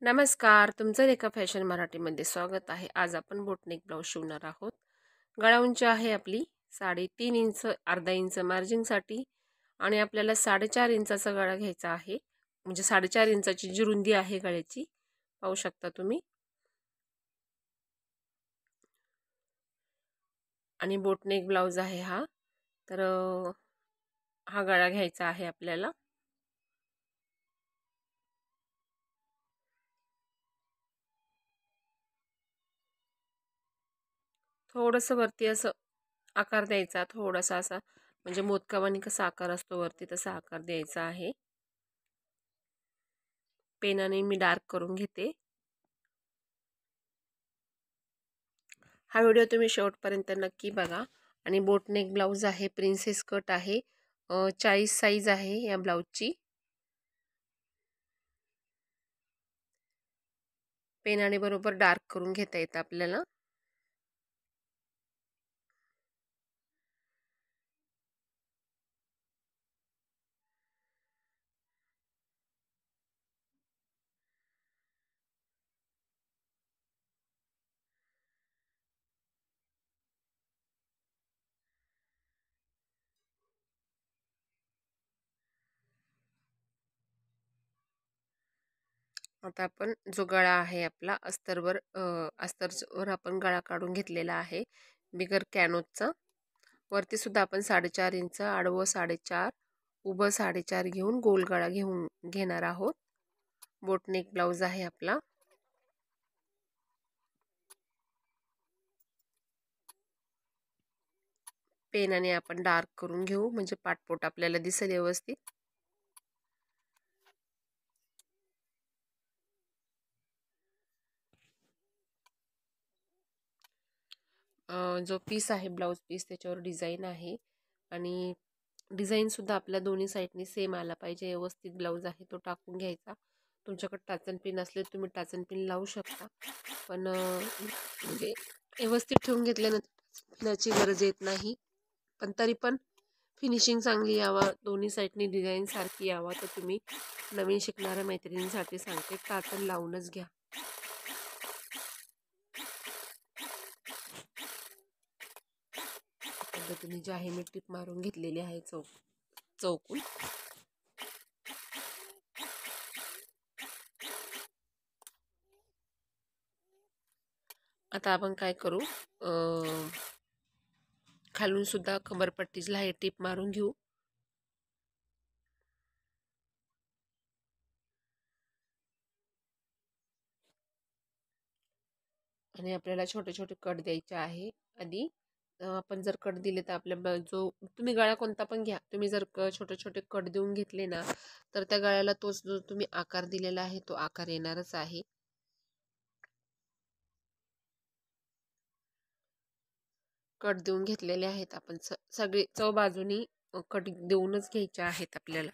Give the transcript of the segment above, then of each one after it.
नमस्कार, तुमचं रेखा फॅशन मराठीमध्ये स्वागत आहे. आज आपण बोटनेक ब्लाऊज शिवणार आहोत. गळा उंची आहे आपली 3.5 इंच, अर्धा इंच मार्जिनसाठी आणि आपल्याला 4.5 इंचाचा गळा घ्यायचा आहे. म्हणजे 4.5 इंचाची जी रुंदी आहे गळ्याची, पाहू शकता तुम्ही. आणि बोटनेक ब्लाऊज आहे हा. तर हा गळा घ्यायचा आहे आपल्याला. थोडंसं वरती असं आकार द्यायचा, थोडासा असा म्हणजे मोदकावानी कसा आकार असतो वरती तसा आकार द्यायचा आहे. पेनाने मी डार्क करून घेते. हा व्हिडिओ तुम्ही शेवटपर्यंत नक्की बघा. आणि बोटनेक ब्लाऊज आहे, प्रिन्सेस कट आहे, 40 साईज आहे या ब्लाऊजची. पेनाने बरोबर डार्क करून घेता येतं आपल्याला. आता आपण जो गळा आहे आपला अस्तरवर आपण गळा काढून घेतलेला आहे बिगर कॅनोचा. वरती सुद्धा आपण 4.5 इंच, आडवं 4.5, उभं 4.5 घेऊन गोल गळा घेणार आहोत. बोटनेक ब्लाऊज आहे आपला. पेनाने आपण डार्क करून घेऊ म्हणजे पाटपोट आपल्याला दिसेल व्यवस्थित. जो पीस आहे ब्लाऊज पीस त्याच्यावर डिझाईन आहे आणि डिझाईन सुद्धा आपल्या दोन्ही साईडनी सेम आला पाहिजे. व्यवस्थित ब्लाऊज आहे तो टाकून घ्यायचा. तुमच्याकडे टाचन पिन असले तुम्ही टाचन पिन लावू शकता, पण म्हणजे व्यवस्थित ठेवून घेतल्यानंतर पिनाची गरज येत नाही. पण तरी पण फिनिशिंग चांगली यावा, दोन्ही साईडनी डिझाईन सारखी यावा, तर तुम्ही नवीन शिकणाऱ्या मैत्रिणींसाठी सांगते टाचन लावूनच घ्या. पद्धतीने जी आहे मी टिप मारून घेतलेली आहे चौकून. आता आपण काय करू, खालून सुद्धा कमरपट्टीला हे टिप मारून घेऊ. आणि आपल्याला छोटे छोटे कट द्यायचे आहे आधी. आपण जर कट दिले तर आपल्या जो तुम्ही गळा कोणता पण घ्या, तुम्ही जर छोटे छोटे कट देऊन घेतले ना तर त्या गळ्याला तोच जो तुम्ही आकार दिलेला आहे तो आकार येणारच आहे. कट देऊन घेतलेले आहेत आपण, सगळे बाजूनी कट देऊनच घ्यायचे आहेत आपल्याला.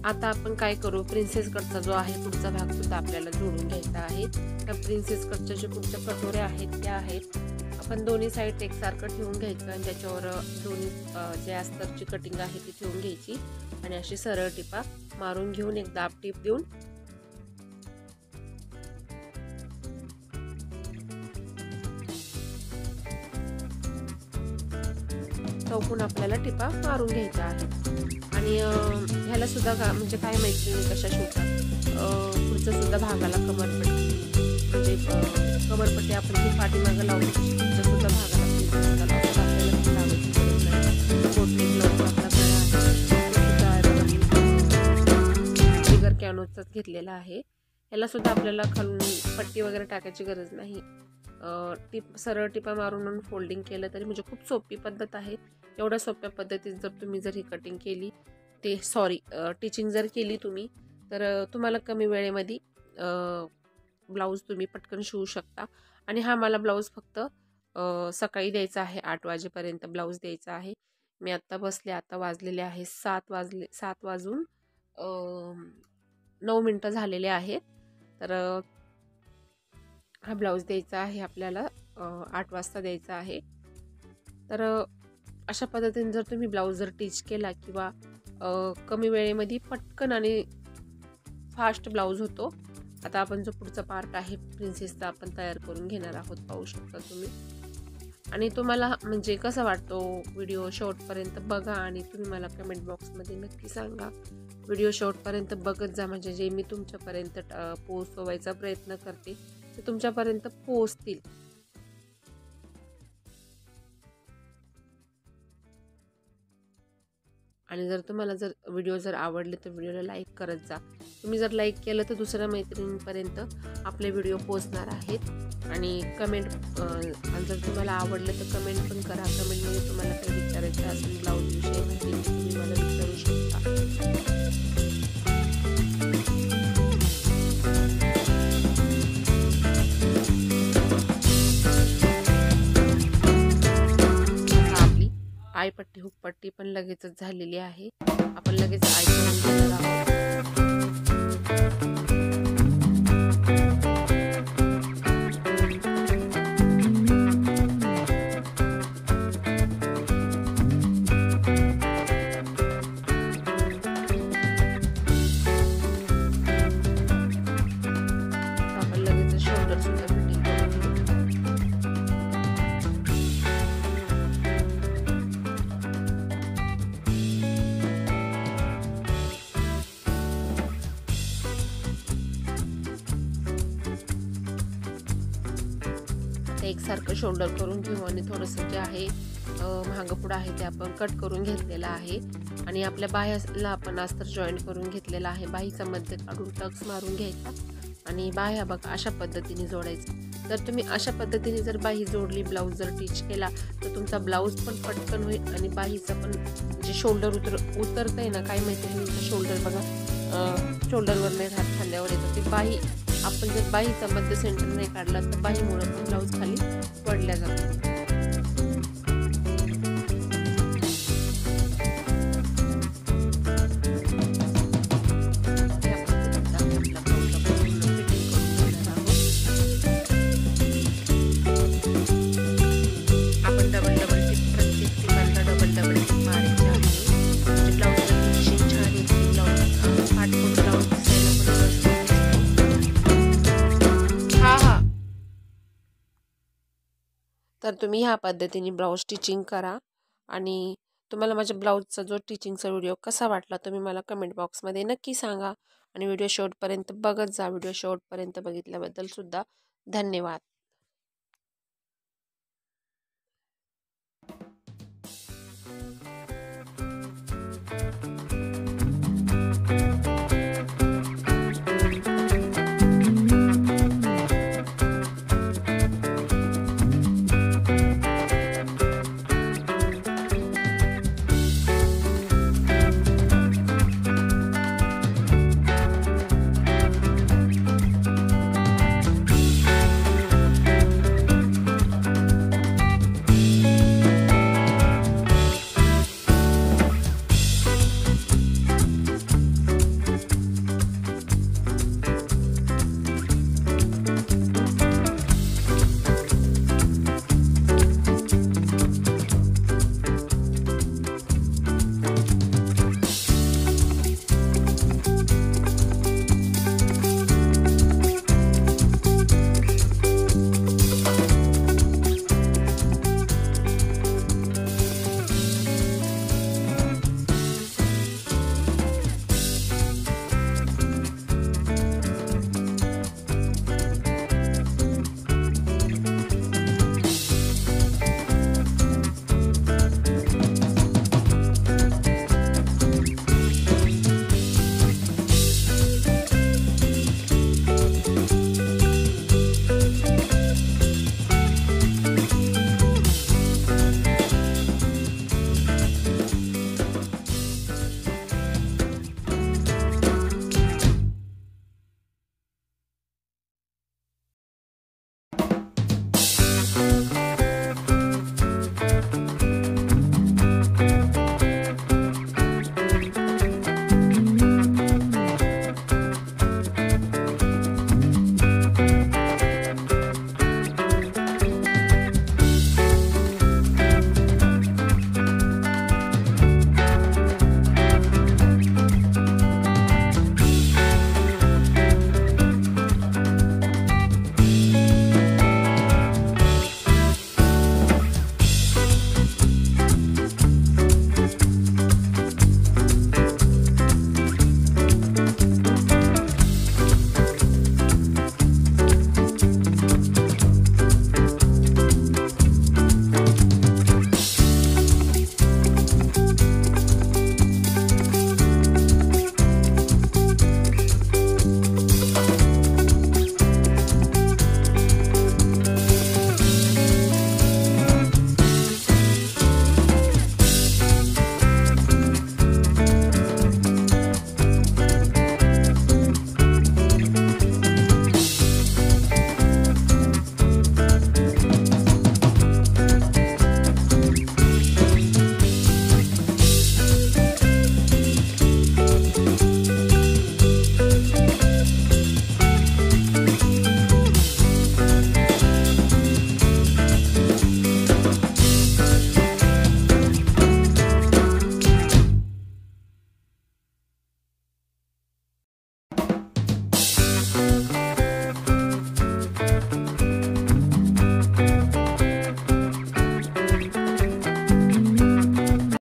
आता आपण काय करू, प्रिन्सेस कटचा जो आहे पुढचा भाग सुद्धा आपल्याला जोडून घ्यायचा आहे. त्या प्रिन्सेस कटच्या जे पुढच्या कटोऱ्या आहेत त्या आहेत, आपण दोन्ही साईड एकसारखं ठेवून घ्यायचं आणि त्याच्यावर दोन्ही जे अस्तरची कटिंग आहे ती ठेवून घ्यायची आणि अशी सरळ टिपा मारून घेऊन एक दाब टीप देऊन चौकून आपल्याला टिपा मारून घ्यायच्या आहेत. आणि ह्याला सुद्धा म्हणजे काय मैत्रिणी कशा शिवतात, पुढचं सुद्धा भागाला कमरपट्टी, म्हणजे कमरपट्टी आपण जी पाठीमागं लावतो पुढच्या सुद्धा भागाला बिगर कॅनोचाच घेतलेला आहे. याला सुद्धा आपल्याला खालून पट्टी वगैरे टाकायची गरज नाही. सरळ टिपा मारून फोल्डिंग केलं तरी म्हणजे खूप सोपी पद्धत आहे. एवढ्या सोप्या पद्धतीत जर ही कटिंग केली टिचिंग जर केली तुम्ही, तर तुम्हाला कमी वेळेमध्ये ब्लाऊज तुम्ही पटकन शिवू शकता. आणि हा मला ब्लाऊज फक्त सकाळी द्यायचा आहे, 8 वाजेपर्यंत ब्लाऊज द्यायचा आहे. मी आत्ता बसले, आता वाजलेले आहे 7 वाजून 9 मिनटं झालेले आहेत. तर हा ब्लाऊज द्यायचा आहे आपल्याला 8 वाजता द्यायचा आहे. तर अशा पद्धतीने जर तुम्ही ब्लाऊज जर टीच केला किंवा कमी वेळेमध्ये पटकन आणि फास्ट ब्लाऊज होतो. आता आपण जो पुढचा पार्ट आहे प्रिन्सेसचा आपण तयार करून घेणार आहोत, पाहू शकता तुम्ही. आणि तुम्हाला म्हणजे कसा वाटतो व्हिडिओ, शेवटपर्यंत बघा आणि तुम्ही मला कमेंट बॉक्समध्ये नक्की सांगा. व्हिडिओ शेवटपर्यंत बघत जा, म्हणजे जे मी तुमच्यापर्यंत पोहोचवायचा प्रयत्न करते ते तुमच्यापर्यंत पोहोचतील. आणि जर तुम्हाला जर व्हिडिओ जर आवडले तर व्हिडिओला लाईक करत जा. तुम्ही जर लाईक केलं तर दुसऱ्या मैत्रिणींपर्यंत आपले व्हिडिओ पोहोचणार आहेत. आणि कमेंट जर तुम्हाला आवडलं तर कमेंट पण करा. कमेंटमध्ये तुम्हाला काही विचारायचं असेल ब्लाऊजविषयी माहिती तुम्ही मला विचारू शकता. आयपट्टी हुकपट्टी पण लगेचच झालेली आहे. आपण लगेच आय करून घेणार आहोत. आपण लगेच शोल्डर सुद्धा फिटिंग करून घेऊ. एकसारखं शोल्डर करून घेऊ आणि थोडंसं जे आहे मागं पुढं आहे ते आपण कट करून घेतलेलं आहे. आणि आपल्या बाह्याला आपण अस्तर जॉईंट करून घेतलेला आहे. बाहीचा मध्य काढून टक्स मारून घ्यायचा आणि बाह्या बघा अशा पद्धतीने जोडायचं. जर तुम्ही अशा पद्धतीने जर बाही जोडली, ब्लाऊज जर टिच केला तर तुमचा ब्लाऊज पण पटकन होईल आणि बाहीचा पण जे शोल्डर उतरतंय ना, काय माहिती तुमचं शोल्डर बघा शोल्डरवर नाही राहत, खांद्यावर येतं ते बाही. आपण जर बाहीचा मध्य सेंटर नाही काढला तर बाहीमुळे पण ब्लाऊज खाली पडल्या जातो. आपण डबल टिप प्रत्येक टिपांना डबल टिप मारायची आहे. ब्लाऊज फिनिशिंग छान येते. ब्लाऊज पाठवून ब्लाऊज दिसायला पण तर तुम्ही ह्या पद्धतीने ब्लाऊज स्टिचिंग करा. आणि तुम्हाला माझ्या ब्लाऊजचा जो टिचिंगचा व्हिडिओ कसा वाटला तुम्ही मला कमेंट बॉक्समध्ये नक्की सांगा. आणि व्हिडिओ शेवटपर्यंत बघत जा. व्हिडिओ शेवटपर्यंत बघितल्याबद्दल सुद्धा धन्यवाद.